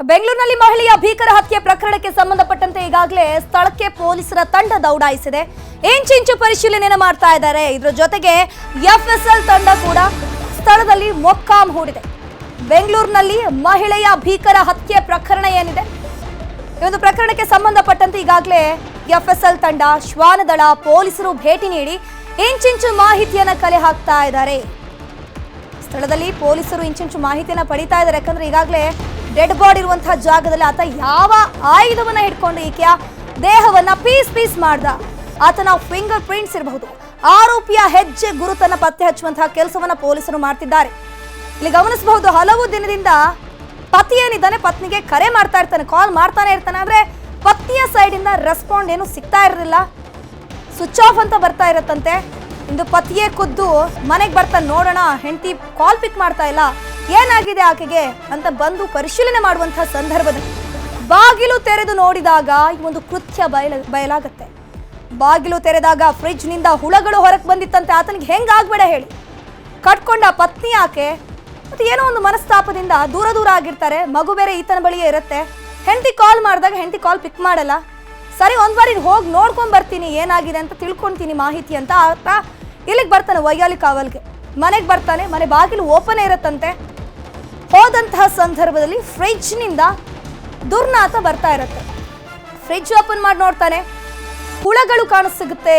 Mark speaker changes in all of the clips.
Speaker 1: ಬೆಂಗಳೂರಿನಲ್ಲಿ ಮಹಿಳೆಯ ಭೀಕರ ಹತ್ಯೆ ಪ್ರಕರಣಕ್ಕೆ ಸಂಬಂಧಪಟ್ಟಂತೆ ಈಗಾಗಲೇ ಸ್ಥಳಕ್ಕೆ ಪೊಲೀಸರ ತಂಡ ದೌಡಾಯಿಸಿದೆ. ಇಂಚಿಂಚು ಪರಿಶೀಲನೆಯನ್ನು ಮಾಡ್ತಾ ಇದ್ದಾರೆ. ಇದರ ಜೊತೆಗೆ ಎಫ್ಎಸ್ಎಲ್ ತಂಡ ಕೂಡ ಸ್ಥಳದಲ್ಲಿ ಮೊಕ್ಕಾಂ ಹೂಡಿದೆ. ಬೆಂಗಳೂರಿನಲ್ಲಿ ಮಹಿಳೆಯ ಭೀಕರ ಹತ್ಯೆ ಪ್ರಕರಣ ಏನಿದೆ, ಈ ಒಂದು ಪ್ರಕರಣಕ್ಕೆ ಸಂಬಂಧಪಟ್ಟಂತೆ ಈಗಾಗಲೇ ಎಫ್ಎಸ್ಎಲ್ ತಂಡ, ಶ್ವಾನದಳ, ಪೊಲೀಸರು ಭೇಟಿ ನೀಡಿ ಇಂಚಿಂಚು ಮಾಹಿತಿಯನ್ನು ಕಲೆ ಹಾಕ್ತಾ ಇದ್ದಾರೆ. ಸ್ಥಳದಲ್ಲಿ ಪೊಲೀಸರು ಇಂಚಿಂಚು ಮಾಹಿತಿಯನ್ನು ಪಡಿತಾ ಇದ್ದಾರೆ. ಯಾಕಂದ್ರೆ ಈಗಾಗಲೇ ಡೆಡ್ ಬಾಡಿ ಇರುವಂತಹ ಜಾಗದಲ್ಲಿ ಆತ ಯಾವ ಆಯುಧವನ್ನ ಹಿಡ್ಕೊಂಡು ಈಕೆಯ ದೇಹವನ್ನ ಪೀಸ್ ಮಾಡ್ದ, ಆತನ ಫಿಂಗರ್ ಪ್ರಿಂಟ್ಸ್ ಇರಬಹುದು, ಆರೋಪಿಯ ಹೆಜ್ಜೆ ಗುರುತನ್ನ ಪತ್ತೆ ಹಚ್ಚುವಂತಹ ಕೆಲಸವನ್ನ ಪೊಲೀಸರು ಮಾಡ್ತಿದ್ದಾರೆ. ಇಲ್ಲಿ ಗಮನಿಸಬಹುದು, ಹಲವು ದಿನದಿಂದ ಪತಿ ಏನಿದ್ದಾನೆ ಪತ್ನಿಗೆ ಕರೆ ಮಾಡ್ತಾ ಇರ್ತಾನೆ, ಕಾಲ್ ಮಾಡ್ತಾನೆ ಇರ್ತಾನೆ. ಆದ್ರೆ ಪತ್ನಿಯ ಸೈಡ್ ಇಂದ ರೆಸ್ಪಾಂಡ್ ಏನು ಸಿಗ್ತಾ ಇರಲಿಲ್ಲ, ಸ್ವಿಚ್ ಆಫ್ ಅಂತ ಬರ್ತಾ ಇರತ್ತಂತೆ. ಇಂದು ಪತಿಯೇ ಖುದ್ದು ಮನೆಗೆ ಬರ್ತಾನೆ, ನೋಡೋಣ ಹೆಂಡತಿ ಕಾಲ್ ಪಿಕ್ ಮಾಡ್ತಾ ಇಲ್ಲ, ಏನಾಗಿದೆ ಆಕೆಗೆ ಅಂತ ಬಂದು ಪರಿಶೀಲನೆ ಮಾಡುವಂತಹ ಸಂದರ್ಭದಲ್ಲಿ ಬಾಗಿಲು ತೆರೆದು ನೋಡಿದಾಗ ಈ ಒಂದು ಕೃತ್ಯ ಬಯಲಾಗತ್ತೆ. ಬಾಗಿಲು ತೆರೆದಾಗ ಫ್ರಿಡ್ಜ್ ನಿಂದ ಹುಳಗಳು ಹೊರಗೆ ಬಂದಿತ್ತಂತೆ. ಆತನಿಗೆ ಹೆಂಗಾಗ್ಬೇಡ ಹೇಳಿ, ಕಟ್ಕೊಂಡ ಪತ್ನಿ ಆಕೆ ಮತ್ತೆ ಏನೋ ಒಂದು ಮನಸ್ತಾಪದಿಂದ ದೂರ ಆಗಿರ್ತಾರೆ. ಮಗು ಬೇರೆ ಈತನ ಬಳಿಯೇ ಇರುತ್ತೆ. ಹೆಂಡತಿ ಕಾಲ್ ಮಾಡಿದಾಗ ಹೆಂಡತಿ ಕಾಲ್ ಪಿಕ್ ಮಾಡಲ್ಲ. ಸರಿ, ಒಂದ್ ಬಾರಿ ಹೋಗಿ ನೋಡ್ಕೊಂಡ್ ಬರ್ತೀನಿ, ಏನಾಗಿದೆ ಅಂತ ತಿಳ್ಕೊಂತೀನಿ ಮಾಹಿತಿ ಅಂತ ಆತ ಇಲ್ಲಿಗೆ ಬರ್ತಾನೆ. ವೈಯಾಲಿ ಕಾವಲ್ಗೆ ಮನೆಗೆ ಬರ್ತಾನೆ. ಮನೆ ಬಾಗಿಲು ಓಪನ್ ಇರತ್ತಂತೆ. ಹೋದಂತಹ ಸಂದರ್ಭದಲ್ಲಿ ಫ್ರಿಡ್ಜ್ ನಿಂದ ದುರ್ನಾತ ಬರ್ತಾ ಇರತ್ತೆ. ಫ್ರಿಡ್ಜ್ ಓಪನ್ ಮಾಡಿ ನೋಡ್ತಾನೆ, ಹುಳಗಳು ಕಾಣಿಸಿಗುತ್ತೆ.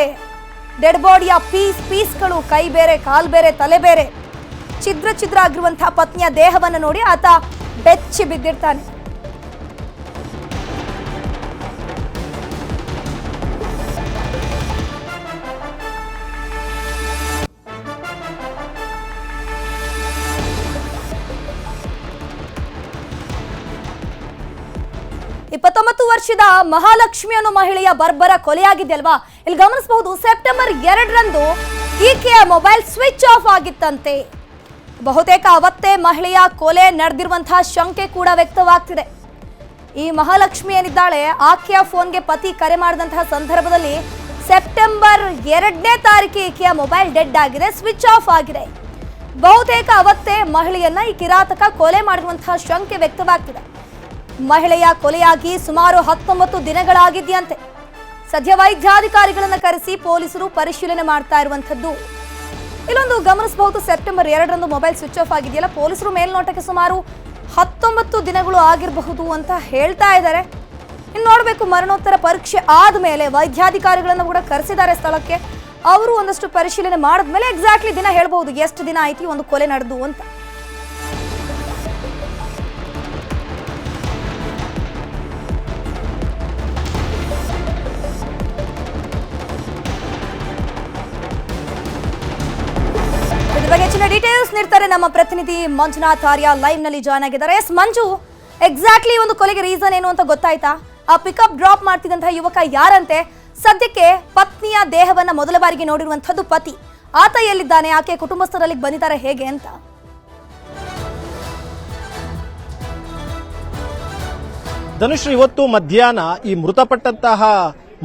Speaker 1: ಡೆಡ್ ಬಾಡಿಯ ಪೀಸ್ಗಳು, ಕೈ ಬೇರೆ, ಕಾಲ್ ಬೇರೆ, ತಲೆ ಬೇರೆ, ಛಿದ್ರ ಆಗಿರುವಂತಹ ಪತ್ನಿಯ ದೇಹವನ್ನು ನೋಡಿ ಆತ ಬೆಚ್ಚಿ ಬಿದ್ದಿರ್ತಾನೆ. ವರ್ಷದ ಮಹಾಲಕ್ಷ್ಮಿ ಅನ್ನೋ ಮಹಿಳೆಯ ಬರ್ಬರ ಕೊಲೆಯಾಗಿದೆ ಅಲ್ವಾ. ಇಲ್ಲಿ ಗಮನಿಸಬಹುದು, ಸೆಪ್ಟೆಂಬರ್ 2ರಂದು ಈಕೆಯ ಮೊಬೈಲ್ ಸ್ವಿಚ್ ಆಫ್ ಆಗಿತ್ತಂತೆ. ಬಹುತೇಕ ಅವತ್ತೇ ಮಹಿಳೆಯ ಕೊಲೆ ನಡೆದಿರುವಂತಹ ಶಂಕೆ ಕೂಡ ವ್ಯಕ್ತವಾಗ್ತಿದೆ. ಈ ಮಹಾಲಕ್ಷ್ಮಿ ಏನಿದ್ದಾಳೆ, ಆಕೆಯ ಫೋನ್ಗೆ ಪತಿ ಕರೆ ಮಾಡಿದಂತಹ ಸಂದರ್ಭದಲ್ಲಿ ಸೆಪ್ಟೆಂಬರ್ 2ನೇ ತಾರೀಕು ಈಕೆಯ ಮೊಬೈಲ್ ಡೆಡ್ ಆಗಿದೆ, ಸ್ವಿಚ್ ಆಫ್ ಆಗಿದೆ. ಬಹುತೇಕ ಅವತ್ತೇ ಮಹಿಳೆಯನ್ನ ಈ ಕಿರಾತಕ ಕೊಲೆ ಮಾಡಿರುವಂತಹ ಶಂಕೆ ವ್ಯಕ್ತವಾಗ್ತಿದೆ. ಮಹಿಳೆಯ ಕೊಲೆಯಾಗಿ ಸುಮಾರು 19 ದಿನಗಳಾಗಿದೆಯಂತೆ. ಸದ್ಯ ವೈದ್ಯಾಧಿಕಾರಿಗಳನ್ನು ಕರೆಸಿ ಪೊಲೀಸರು ಪರಿಶೀಲನೆ ಮಾಡ್ತಾ ಇರುವಂತದ್ದು. ಇಲ್ಲೊಂದು ಗಮನಿಸಬಹುದು, ಸೆಪ್ಟೆಂಬರ್ 2ರಂದು ಮೊಬೈಲ್ ಸ್ವಿಚ್ ಆಫ್ ಆಗಿದೆಯಲ್ಲ, ಪೊಲೀಸರು ಮೇಲ್ನೋಟಕ್ಕೆ ಸುಮಾರು 19 ದಿನಗಳು ಆಗಿರಬಹುದು ಅಂತ ಹೇಳ್ತಾ ಇದ್ದಾರೆ. ಇನ್ನು ನೋಡಬೇಕು, ಮರಣೋತ್ತರ ಪರೀಕ್ಷೆ ಆದ್ಮೇಲೆ ವೈದ್ಯಾಧಿಕಾರಿಗಳನ್ನು ಕೂಡ ಕರೆಸಿದ್ದಾರೆ ಸ್ಥಳಕ್ಕೆ. ಅವರು ಒಂದಷ್ಟು ಪರಿಶೀಲನೆ ಮಾಡಿದ್ಮೇಲೆ ಎಕ್ಸಾಕ್ಟ್ಲಿ ದಿನ ಹೇಳ್ಬಹುದು, ಎಷ್ಟು ದಿನ ಆಯ್ತು ಒಂದು ಕೊಲೆ ನಡೆದು ಅಂತ. ಹೆಚ್ಚಿನ ಡೀಟೇಲ್ಸ್ ನೀಡ್ತಾರೆ ನಮ್ಮ ಪ್ರತಿನಿಧಿ ಮಂಜುನಾಥ್ ಆರ್ಯ, ಲೈವ್ ನಲ್ಲಿ ಜಾಯ್ನ್ ಆಗಿದ್ದಾರೆ. ಎಸ್ ಮಂಜು, ಎಕ್ಸಾಕ್ಟ್ಲಿ ಒಂದು ಕೊಲೆಗೆ ರೀಸನ್ ಏನು ಅಂತ ಗೊತ್ತಾಯ್ತಾ? ಆ ಪಿಕಪ್ ಡ್ರಾಪ್ ಮಾಡ್ತಿದ್ದಂತಹ ಯುವಕ ಯಾರಂತೆ? ಸದ್ಯಕ್ಕೆ ಪತ್ನಿಯ ದೇಹವನ್ನ ಮೊದಲ ಬಾರಿಗೆ ನೋಡಿರುವಂತದ್ದು ಪತಿ. ಆತ ಎಲ್ಲಿದ್ದಾನೆ? ಆಕೆ ಕುಟುಂಬಸ್ಥರಲ್ಲಿ ಬಂದಿದ್ದಾರೆ ಹೇಗೆ ಅಂತ?
Speaker 2: ಧನುಶ್ರೀ, ಇವತ್ತು ಮಧ್ಯಾಹ್ನ ಈ ಮೃತಪಟ್ಟಂತಹ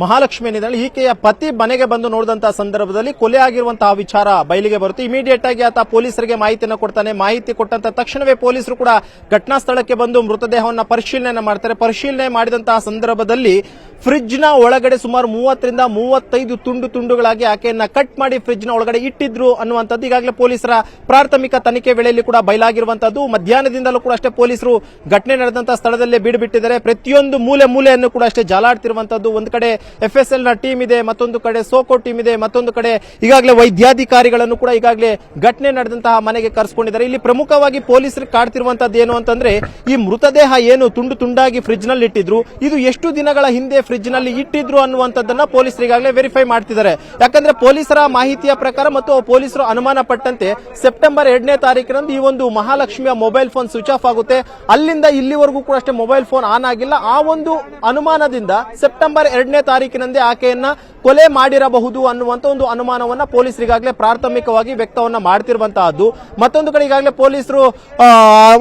Speaker 2: ಮಹಾಲಕ್ಷ್ಮಿ ಏನಿದ್ದಾಳೆ, ಈಕೆಯ ಪತಿ ಮನೆಗೆ ಬಂದು ನೋಡಿದಂತಹ ಸಂದರ್ಭದಲ್ಲಿ ಕೊಲೆ ಆಗಿರುವಂತಹ ವಿಚಾರ ಬಯಲಿಗೆ ಬರುತ್ತೆ. ಇಮಿಡಿಯೇಟ್ ಆಗಿ ಆತ ಪೊಲೀಸರಿಗೆ ಮಾಹಿತಿಯನ್ನು ಕೊಡ್ತಾನೆ. ಮಾಹಿತಿ ಕೊಟ್ಟಂತ ತಕ್ಷಣವೇ ಪೊಲೀಸರು ಕೂಡ ಘಟನಾ ಸ್ಥಳಕ್ಕೆ ಬಂದು ಮೃತದೇಹವನ್ನು ಪರಿಶೀಲನೆ ಮಾಡ್ತಾರೆ. ಪರಿಶೀಲನೆ ಮಾಡಿದಂತಹ ಸಂದರ್ಭದಲ್ಲಿ ಫ್ರಿಡ್ಜ್ ನ ಒಳಗಡೆ ಸುಮಾರು 30ರಿಂದ 35 ತುಂಡುಗಳಾಗಿ ಆಕೆಯನ್ನ ಕಟ್ ಮಾಡಿ ಫ್ರಿಡ್ಜ್ ನ ಒಳಗಡೆ ಇಟ್ಟಿದ್ರು ಅನ್ನುವಂಥದ್ದು ಈಗಾಗಲೇ ಪೊಲೀಸರ ಪ್ರಾಥಮಿಕ ತನಿಖೆ ವೇಳೆಯಲ್ಲಿ ಕೂಡ ಬಯಲಾಗಿರುವಂತದ್ದು. ಮಧ್ಯಾಹ್ನದಿಂದಲೂ ಕೂಡ ಅಷ್ಟೇ ಪೊಲೀಸರು ಘಟನೆ ನಡೆದಂತಹ ಸ್ಥಳದಲ್ಲೇ ಬೀಡು ಬಿಟ್ಟಿದ್ದಾರೆ. ಪ್ರತಿಯೊಂದು ಮೂಲೆಯನ್ನು ಕೂಡ ಅಷ್ಟೇ ಜಾಲಾಡ್ತಿರುವಂತದ್ದು. ಒಂದು ಕಡೆ ಎಫ್ಎಸ್ಎಲ್ ನ ಟೀಮ್ ಇದೆ, ಮತ್ತೊಂದು ಕಡೆ ಸೋಕೋ ಟೀಮ್ ಇದೆ, ಮತ್ತೊಂದು ಕಡೆ ಈಗಾಗಲೇ ವೈದ್ಯಾಧಿಕಾರಿಗಳನ್ನು ಕೂಡ ಈಗಾಗಲೇ ಘಟನೆ ನಡೆದಂತಹ ಮನೆಗೆ ಕರೆಸಿಕೊಂಡಿದ್ದಾರೆ. ಇಲ್ಲಿ ಪ್ರಮುಖವಾಗಿ ಪೊಲೀಸರಿಗೆ ಕಾಡ್ತಿರುವಂತದ್ದು ಏನು ಅಂತಂದ್ರೆ, ಈ ಮೃತದೇಹ ಏನು ತುಂಡಾಗಿ ಫ್ರಿಡ್ಜ್ ನಲ್ಲಿ ಇಟ್ಟಿದ್ರು, ಇದು ಎಷ್ಟು ದಿನಗಳ ಹಿಂದೆ ಫ್ರಿಡ್ಜ್ ನಲ್ಲಿ ಇಟ್ಟಿದ್ರು ಅನ್ನುವಂಥದ್ದನ್ನ ಪೊಲೀಸರು ಈಗಾಗಲೇ ವೆರಿಫೈ ಮಾಡ್ತಿದ್ದಾರೆ. ಯಾಕಂದ್ರೆ ಪೊಲೀಸರ ಮಾಹಿತಿಯ ಪ್ರಕಾರ ಮತ್ತು ಪೊಲೀಸರು ಅನುಮಾನ ಪಟ್ಟಂತೆ ಸೆಪ್ಟೆಂಬರ್ 2ನೇ ತಾರೀಕಿನಂದು ಈ ಒಂದು ಮಹಾಲಕ್ಷ್ಮಿಯ ಮೊಬೈಲ್ ಫೋನ್ ಸ್ವಿಚ್ ಆಫ್ ಆಗುತ್ತೆ. ಅಲ್ಲಿಂದ ಇಲ್ಲಿವರೆಗೂ ಕೂಡ ಅಷ್ಟೇ ಮೊಬೈಲ್ ಫೋನ್ ಆನ್ ಆಗಿಲ್ಲ. ಆ ಒಂದು ಅನುಮಾನದಿಂದ ಸೆಪ್ಟೆಂಬರ್ 2ನೇ ತಾರೀಕಿನಂದೇ ಆಕೆಯನ್ನ ಕೊಲೆ ಮಾಡಿರಬಹುದು ಅನ್ನುವಂತ ಒಂದು ಅನುಮಾನವನ್ನ ಪೊಲೀಸರಿಗಾಗಲೇ ಪ್ರಾಥಮಿಕವಾಗಿ ವ್ಯಕ್ತವನ್ನ ಮಾಡ್ತಿರುವಂತಹದ್ದು. ಮತ್ತೊಂದು ಕಡೆ ಈಗಾಗಲೇ ಪೊಲೀಸರು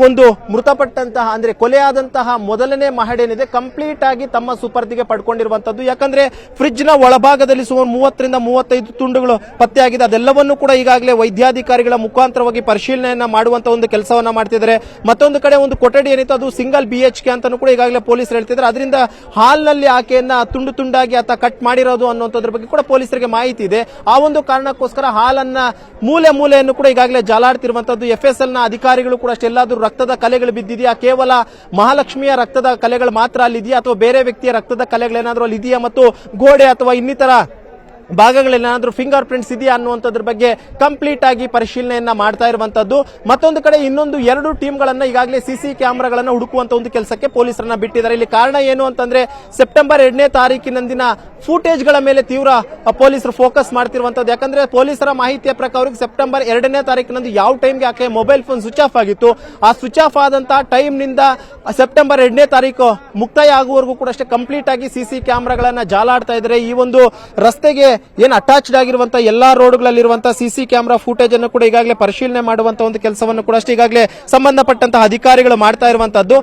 Speaker 2: ಒಂದು ಮೃತಪಟ್ಟಂತಹ ಅಂದ್ರೆ ಕೊಲೆಯಾದಂತಹ ಮೊದಲನೇ ಮಹಡಿ ಏನಿದೆ ಕಂಪ್ಲೀಟ್ ಆಗಿ ತಮ್ಮ ಸುಪರ್ದಿಗೆ ಪಡ್ಕೊಂಡಿರುವಂತದ್ದು. ಯಾಕಂದ್ರೆ ಫ್ರಿಡ್ಜ್ ನ ಒಳಭಾಗದಲ್ಲಿ ಸುಮಾರು 30 ರಿಂದ 35 ತುಂಡುಗಳು ಪತ್ತೆಯಾಗಿದೆ. ಅದೆಲ್ಲವನ್ನು ಕೂಡ ಈಗಾಗಲೇ ವೈದ್ಯಾಧಿಕಾರಿಗಳ ಮುಖಾಂತರವಾಗಿ ಪರಿಶೀಲನೆಯನ್ನ ಮಾಡುವಂತ ಒಂದು ಕೆಲಸವನ್ನ ಮಾಡ್ತಿದ್ದಾರೆ. ಮತ್ತೊಂದು ಕಡೆ ಒಂದು ಕೊಠಡಿ ಏನಿತ್ತು ಅದು ಸಿಂಗಲ್ BHK ಅಂತಾನು ಕೂಡ ಈಗಾಗಲೇ ಪೊಲೀಸರು ಹೇಳ್ತಿದ್ದಾರೆ. ಅದರಿಂದ ಹಾಲ್ನಲ್ಲಿ ಆಕೆಯನ್ನ ತುಂಡು ತುಂಡಾಗಿ ಆತ ಕಟ್ ಮಾಡಿರೋದು ಅನ್ನುವಂಥದ್ರ ಬಗ್ಗೆ ಕೂಡ ಪೊಲೀಸರಿಗೆ ಮಾಹಿತಿ ಇದೆ. ಆ ಒಂದು ಕಾರಣಕ್ಕೋಸ್ಕರ ಹಾಲನ್ನ ಮೂಲೆಯನ್ನು ಕೂಡ ಈಗಾಗಲೇ ಜಾಲಾಡ್ತಿರುವಂತದ್ದು. FSL ನ ಅಧಿಕಾರಿಗಳು ಕೂಡ ಅಷ್ಟೆಲ್ಲಾದ್ರೂ ರಕ್ತದ ಕಲೆಗಳು ಬಿದ್ದಿದೆಯಾ, ಕೇವಲ ಮಹಾಲಕ್ಷ್ಮಿಯ ರಕ್ತದ ಕಲೆಗಳು ಮಾತ್ರ ಅಲ್ಲಿದೆಯಾ ಅಥವಾ ಬೇರೆ ವ್ಯಕ್ತಿಯ ರಕ್ತದ ಕಲೆಗಳೇನಾದ್ರೂ ಅಲ್ಲಿ ಇದೆಯಾ ಮತ್ತು ಗೋಡೆ ಅಥವಾ ಇನ್ನಿತರ ಭಾಗಗಳೇನಾದ್ರೂ ಫಿಂಗರ್ ಪ್ರಿಂಟ್ಸ್ ಇದೆಯಾ ಅನ್ನುವಂಥದ್ರ ಬಗ್ಗೆ ಕಂಪ್ಲೀಟ್ ಆಗಿ ಪರಿಶೀಲನೆಯನ್ನ ಮಾಡ್ತಾ ಇರುವಂತದ್ದು. ಮತ್ತೊಂದು ಕಡೆ ಇನ್ನೊಂದು 2 ಟೀಮ್ಗಳನ್ನ ಈಗಾಗಲೇ ಸಿಸಿ ಕ್ಯಾಮೆರಾಗಳನ್ನ ಹುಡುಕುವಂತ ಒಂದು ಕೆಲಸಕ್ಕೆ ಪೊಲೀಸರನ್ನ ಬಿಟ್ಟಿದ್ದಾರೆ. ಇಲ್ಲಿ ಕಾರಣ ಏನು ಅಂತಂದ್ರೆ ಸೆಪ್ಟೆಂಬರ್ 2ನೇ ತಾರೀಕಿನಂದಿನ ಫೂಟೇಜ್ ಗಳ ಮೇಲೆ ತೀವ್ರ ಪೊಲೀಸರು ಫೋಕಸ್ ಮಾಡ್ತಿರುವಂತದ್ದು. ಯಾಕಂದ್ರೆ ಪೊಲೀಸರ ಮಾಹಿತಿಯ ಪ್ರಕಾರ ಸೆಪ್ಟೆಂಬರ್ 2ನೇ ತಾರೀಕಿನಂದು ಯಾವ ಟೈಮ್ಗೆ ಆಕೆ ಮೊಬೈಲ್ ಫೋನ್ ಸ್ವಿಚ್ ಆಫ್ ಆಗಿತ್ತು, ಆ ಸ್ವಿಚ್ ಆಫ್ ಆದಂತಹ ಟೈಮ್ ನಿಂದ ಸೆಪ್ಟೆಂಬರ್ 2ನೇ ತಾರೀಕು ಮುಕ್ತಾಯ ಆಗುವವರೆಗೂ ಕೂಡ ಅಷ್ಟೇ ಕಂಪ್ಲೀಟ್ ಆಗಿ ಸಿಸಿ ಕ್ಯಾಮೆರಾಗಳನ್ನ ಜಾಲಾಡ್ತಾ ಇದ್ದಾರೆ. ಈ ಒಂದು ರಸ್ತೆಗೆ ಏನು ಅಟ್ಯಾಚ್ಡ್ ಆಗಿರುವಂತಹ ಎಲ್ಲಾ ರೋಡ್ಗಳಲ್ಲಿರುವಂತಹ ಸಿಸಿ ಕ್ಯಾಮೆರಾ ಫುಟೇಜ್ ಅನ್ನು ಕೂಡ ಈಗಾಗಲೇ ಪರಿಶೀಲನೆ ಮಾಡುವಂತಹ ಒಂದು ಕೆಲಸವನ್ನು ಕೂಡ ಅಷ್ಟೇ ಈಗಾಗಲೇ ಸಂಬಂಧಪಟ್ಟಂತಹ ಅಧಿಕಾರಿಗಳು ಮಾಡ್ತಾ ಇರುವಂತದ್ದು.